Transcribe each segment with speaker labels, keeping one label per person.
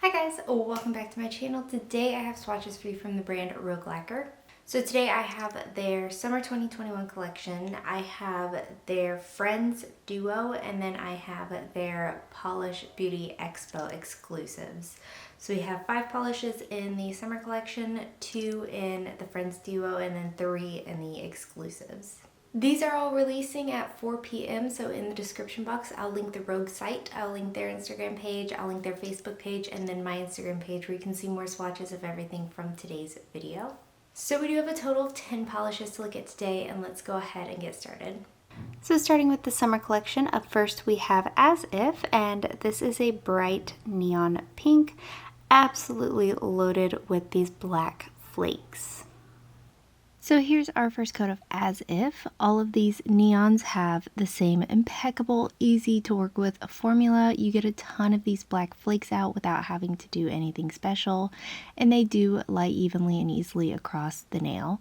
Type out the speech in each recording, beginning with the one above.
Speaker 1: Hi guys, welcome back to my channel. Today I have swatches for you from the brand Rogue Lacquer. So today I have their summer 2021 collection, I have their Friends Duo, and then I have their Polish Beauty Expo Exclusives. So we have 5 polishes in the summer collection, 2 in the Friends Duo, and then 3 in the exclusives. These are all releasing at 4 p.m. so in the description box I'll link the Rogue site, I'll link their Instagram page, I'll link their Facebook page, and then my Instagram page where you can see more swatches of everything from today's video. So we do have a total of 10 polishes to look at today, and let's go ahead and get started. So starting with the summer collection, up first we have As If, and this is a bright neon pink, absolutely loaded with these black flakes. So here's our first coat of As If. All of these neons have the same impeccable, easy to work with formula. You get a ton of these black flakes out without having to do anything special, and they do lie evenly and easily across the nail.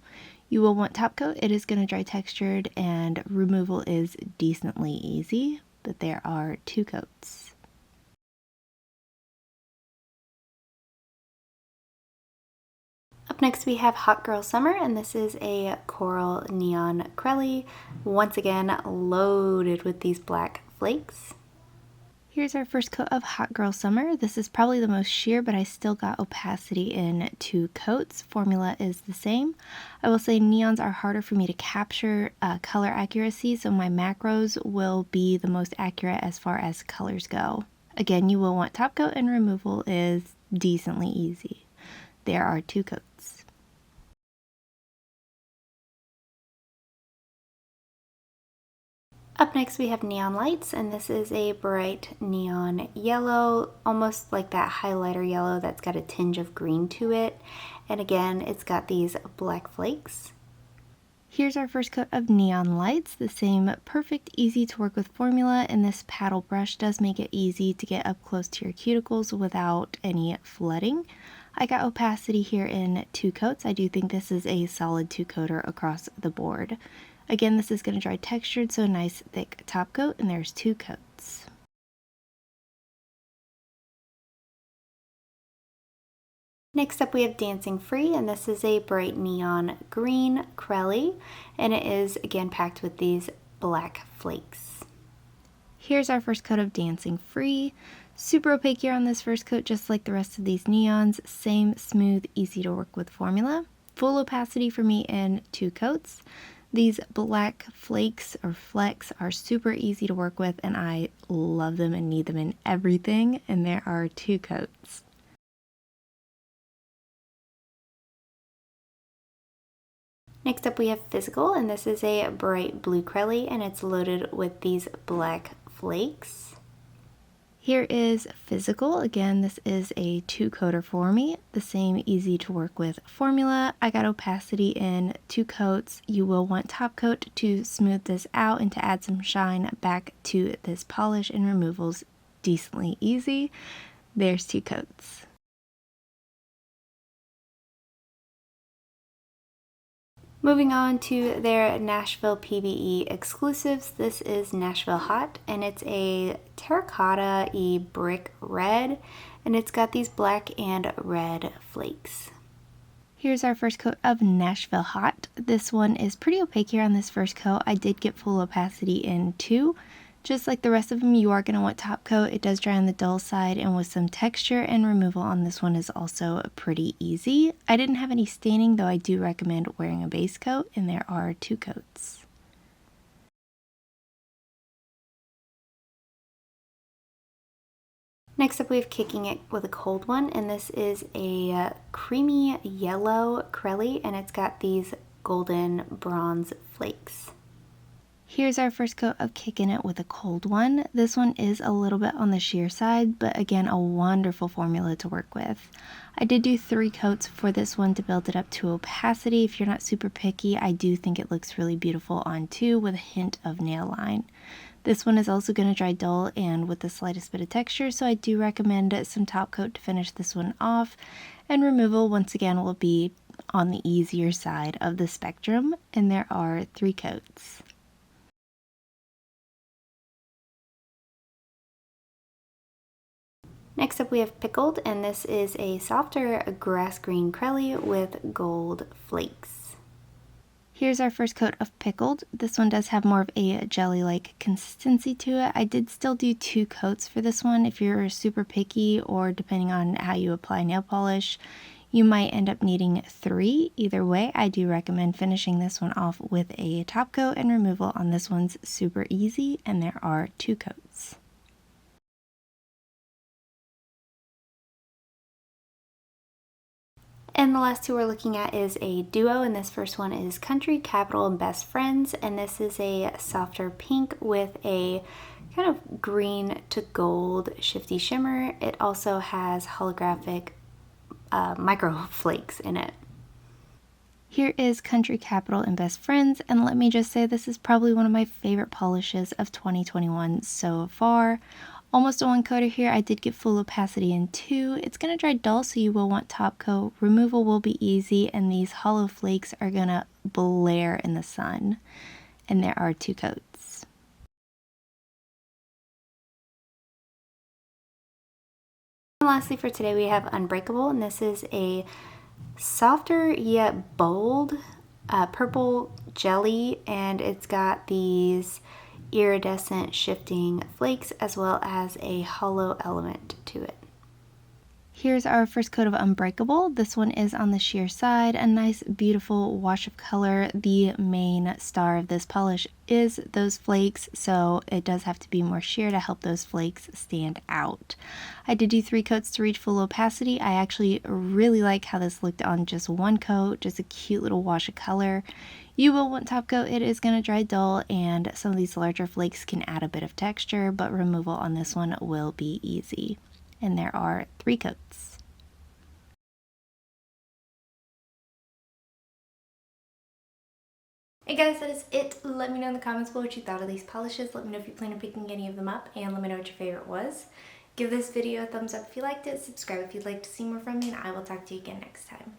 Speaker 1: You will want top coat. It is going to dry textured, and removal is decently easy, but there are 2 coats. Up next we have Hot Girl Summer, and this is a coral neon crelly, once again loaded with these black flakes. Here's our first coat of Hot Girl Summer. This is probably the most sheer, but I still got opacity in 2 coats. Formula is the same. I will say neons are harder for me to capture color accuracy, so my macros will be the most accurate as far as colors go. Again, you will want top coat, and removal is decently easy. There are 2 coats. Up next we have Neon Lights, and this is a bright neon yellow, almost like that highlighter yellow that's got a tinge of green to it. And again, it's got these black flakes. Here's our first coat of Neon Lights, the same perfect, easy to work with formula, and this paddle brush does make it easy to get up close to your cuticles without any flooding. I got opacity here in 2 coats. I do think this is a solid 2-coater across the board. Again, this is going to dry textured, so a nice thick top coat, and there's 2 coats. Next up we have Dancing Free, and this is a bright neon green crelly, and it is again packed with these black flakes. Here's our first coat of Dancing Free. Super opaque here on this first coat, just like the rest of these neons. Same smooth, easy to work with formula. Full opacity for me in 2 coats. These black flakes or flecks are super easy to work with, and I love them and need them in everything, and there are 2 coats. Next up we have Physical, and this is a bright blue crelly, and it's loaded with these black flakes. Here is Physical. Again, this is a 2-coater for me, the same easy to work with formula. I got opacity in 2 coats. You will want top coat to smooth this out and to add some shine back to this polish, and removal's decently easy. There's 2 coats. Moving on to their Nashville PBE Exclusives, this is Nashville Hot, and it's a terracotta-y brick red, and it's got these black and red flakes. Here's our first coat of Nashville Hot. This one is pretty opaque here on this first coat. I did get full opacity in 2. Just like the rest of them, you are going to want top coat. It does dry on the dull side, and with some texture, and removal on this one is also pretty easy. I didn't have any staining, though I do recommend wearing a base coat, and there are 2 coats. Next up we have Kicking It with a Cold One, and this is a creamy yellow crelly, and it's got these golden bronze flakes. Here's our first coat of Kicking It with a Cold One. This one is a little bit on the sheer side, but again, a wonderful formula to work with. I did do 3 coats for this one to build it up to opacity. If you're not super picky, I do think it looks really beautiful on 2 with a hint of nail line. This one is also going to dry dull and with the slightest bit of texture, so I do recommend some top coat to finish this one off. And removal, once again, will be on the easier side of the spectrum, and there are 3 coats. Next up we have Pickled, and this is a softer grass green crelly with gold flakes. Here's our first coat of Pickled. This one does have more of a jelly-like consistency to it. I did still do 2 coats for this one. If you're super picky, or depending on how you apply nail polish, you might end up needing 3. Either way, I do recommend finishing this one off with a top coat, and removal on this one's super easy, and there are 2 coats. And the last 2 we're looking at is a duo, and this first one is Country Capital and Best Friends, and this is a softer pink with a kind of green to gold shifty shimmer. It also has holographic micro flakes in it. Here is Country Capital and Best Friends, and let me just say this is probably one of my favorite polishes of 2021 so far. Almost a 1 coater here. I did get full opacity in 2. It's going to dry dull, so you will want top coat. Removal will be easy, and these hollow flakes are going to blare in the sun. And there are 2 coats. And lastly for today we have Unbreakable, and this is a softer yet bold purple jelly, and it's got these iridescent shifting flakes as well as a hollow element to it. Here's our first coat of Unbreakable. This one is on the sheer side, a nice beautiful wash of color. The main star of this polish is those flakes, so it does have to be more sheer to help those flakes stand out. I did do 3 coats to reach full opacity. I actually really like how this looked on just 1 coat, just a cute little wash of color. You will want top coat. It is going to dry dull, and some of these larger flakes can add a bit of texture, but removal on this one will be easy. And there are 3 coats. Hey guys, that is it. Let me know in the comments below what you thought of these polishes. Let me know if you plan on picking any of them up, and let me know what your favorite was. Give this video a thumbs up if you liked it, subscribe if you'd like to see more from me, and I will talk to you again next time.